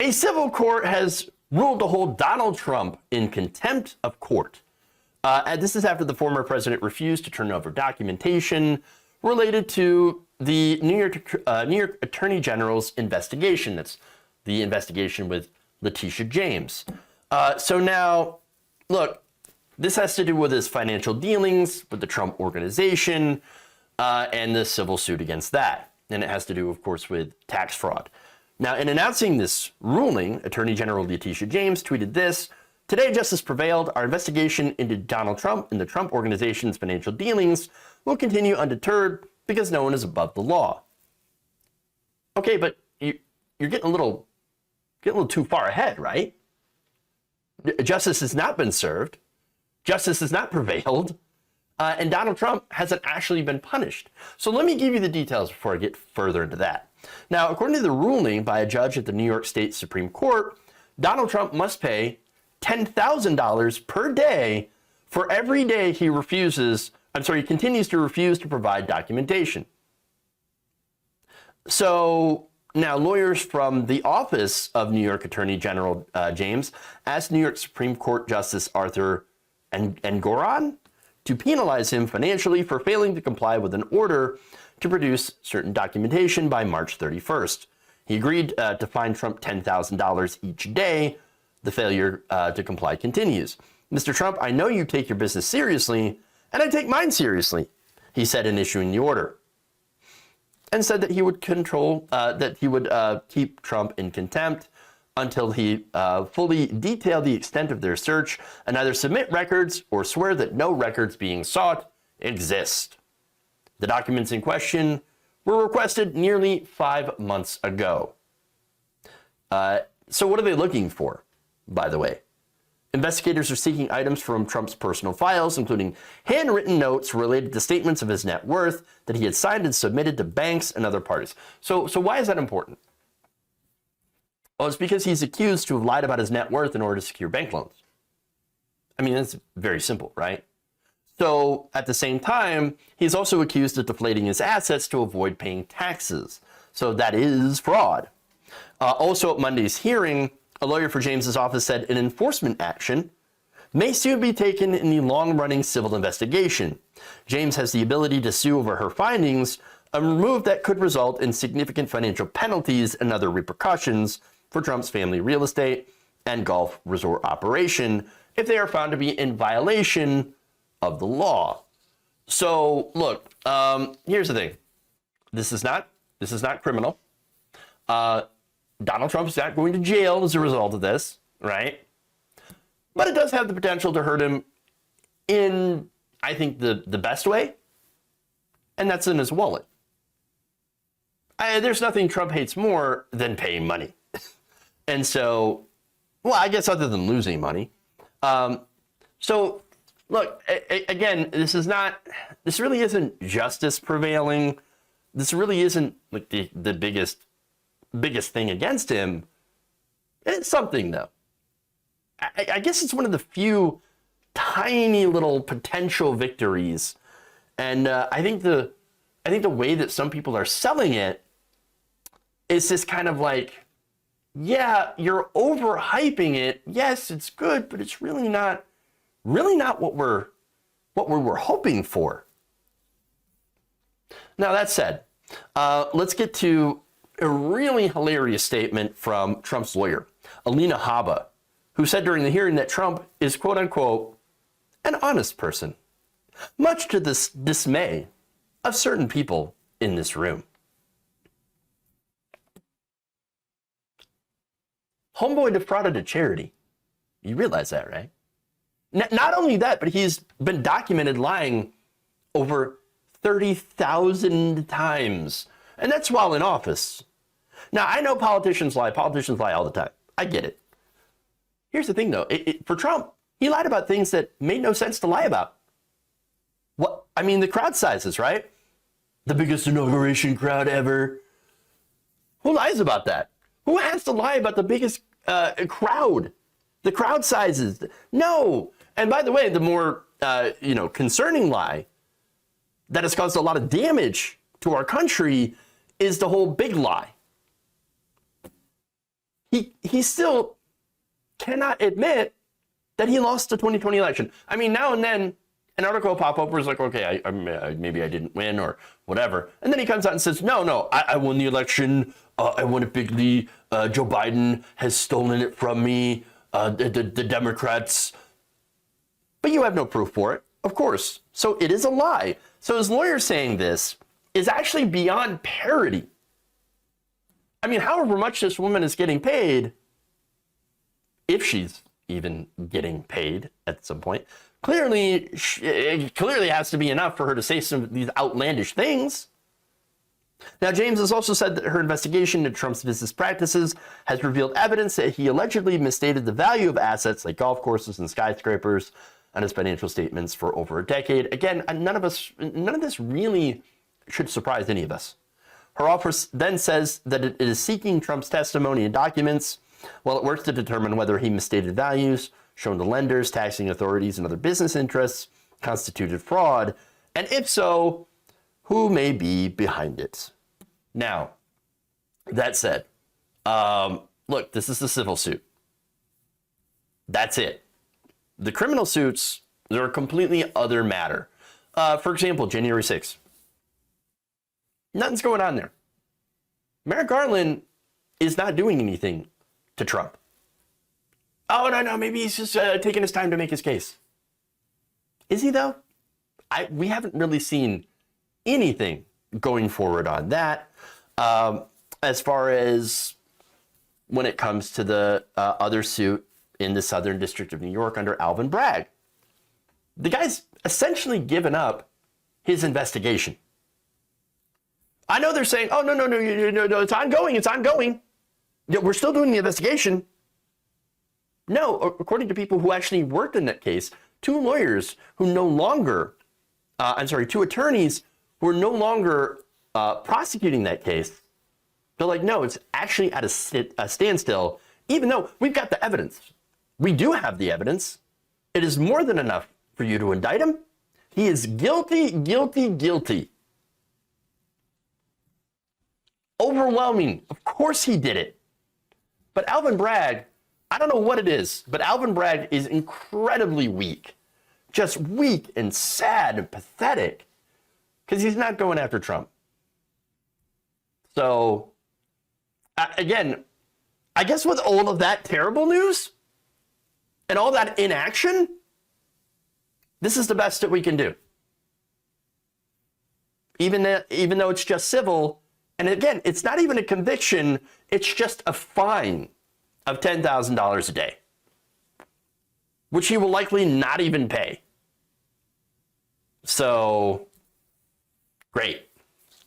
A civil court has ruled to hold Donald Trump in contempt of court. And this is after the former president refused to turn over documentation related to the New York Attorney General's investigation. That's the investigation with Letitia James. So now, look, this has to do with his financial dealings with the Trump organization and the civil suit against that. And it has to do, of course, with tax fraud. Now, in announcing this ruling, Attorney General Letitia James tweeted this: "Today, justice prevailed. Our investigation into Donald Trump and the Trump organization's financial dealings will continue undeterred because no one is above the law." Okay, but you're getting a little too far ahead, right? Justice has not been served. Justice has not prevailed. And Donald Trump hasn't actually been punished. So let me give you the details before I get further into that. Now, according to the ruling by a judge at the New York State Supreme Court, Donald Trump must pay $10,000 per day for every day he continues to refuse to provide documentation. So now lawyers from the office of New York Attorney General James asked New York Supreme Court Justice Arthur Engoron to penalize him financially for failing to comply with an order to produce certain documentation by March 31st. He agreed to fine Trump $10,000 each day. The failure to comply continues. "Mr. Trump, I know you take your business seriously, and I take mine seriously," he said in issuing the order, and said that he would keep Trump in contempt until he fully detailed the extent of their search and either submit records or swear that no records being sought exist. The documents in question were requested nearly 5 months ago. So what are they looking for, by the way? Investigators are seeking items from Trump's personal files, including handwritten notes related to statements of his net worth that he had signed and submitted to banks and other parties. So why is that important? Well, it's because he's accused to have lied about his net worth in order to secure bank loans. I mean, that's very simple, right? So at the same time, he's also accused of deflating his assets to avoid paying taxes. So that is fraud. Also at Monday's hearing, a lawyer for James's office said an enforcement action may soon be taken in the long-running civil investigation. James has the ability to sue over her findings, a move that could result in significant financial penalties and other repercussions for Trump's family real estate and golf resort operation if they are found to be in violation of the law. So look, here's the thing. This is not criminal. Donald Trump's not going to jail as a result of this, right? But it does have the potential to hurt him in, I think, the best way, and that's in his wallet. There's nothing Trump hates more than paying money. And so, well, I guess other than losing money. So look, again, this really isn't justice prevailing. This really isn't like the biggest thing against him. It's something, though. I guess it's one of the few tiny little potential victories. And I think the way that some people are selling it is just kind of like, yeah, you're overhyping it. Yes, it's good, but it's really not what we were hoping for. Now, that said, let's get to a really hilarious statement from Trump's lawyer, Alina Habba, who said during the hearing that Trump is, quote unquote, an honest person, much to the dismay of certain people in this room. Homeboy defrauded a charity. You realize that, right? Not only that, but he's been documented lying over 30,000 times. And that's while in office. Now, I know politicians lie. Politicians lie all the time. I get it. Here's the thing, though. For Trump, he lied about things that made no sense to lie about. The crowd sizes, right? The biggest inauguration crowd ever. Who lies about that? Who has to lie about the biggest crowd? The crowd sizes? No. And by the way, the more concerning lie that has caused a lot of damage to our country is the whole big lie. he still cannot admit that he lost the 2020 election. I mean, now and then an article will pop up where it's like, okay, maybe I didn't win or whatever. And then he comes out and says, no, I won the election. I won it bigly. Joe Biden has stolen it from me. The Democrats. But you have no proof for it, of course. So it is a lie. So his lawyer saying this is actually beyond parody. I mean, however much this woman is getting paid, if she's even getting paid at some point, clearly, it clearly has to be enough for her to say some of these outlandish things. Now, James has also said that her investigation into Trump's business practices has revealed evidence that he allegedly misstated the value of assets like golf courses and skyscrapers on his financial statements for over a decade. Again, none of this really should surprise any of us. Her office then says that it is seeking Trump's testimony and documents while it works to determine whether he misstated values, shown to lenders, taxing authorities, and other business interests, constituted fraud, and if so, who may be behind it. Now, that said, look, this is the civil suit. That's it. The criminal suits, they're a completely other matter. For example, January 6th. Nothing's going on there. Merrick Garland is not doing anything to Trump. Oh, no, maybe he's just taking his time to make his case. Is he, though? We haven't really seen anything going forward on that. As far as when it comes to the other suit in the Southern District of New York under Alvin Bragg. The guy's essentially given up his investigation. I know they're saying, oh, no, it's ongoing. Yeah, we're still doing the investigation. No, according to people who actually worked in that case, two attorneys who are no longer prosecuting that case. They're like, no, it's actually at a standstill, even though we've got the evidence. We do have the evidence. It is more than enough for you to indict him. He is guilty. Overwhelming. Of course he did it. But Alvin Bragg, I don't know what it is, but Alvin Bragg is incredibly weak. Just weak and sad and pathetic because he's not going after Trump. So, again, I guess with all of that terrible news and all that inaction, this is the best that we can do. Even though it's just civil, and again, it's not even a conviction, it's just a fine of $10,000 a day, which he will likely not even pay. So, great.